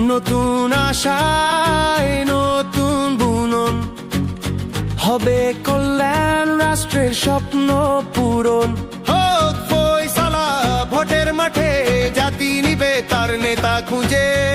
নতুন আশায় নতুন বুনন, হবে কল্যাণ রাষ্ট্রের স্বপ্ন পূরণ। হোক ফয়সালা ভোটের মাঠে, জাতি নিবে তার নেতা খুঁজে।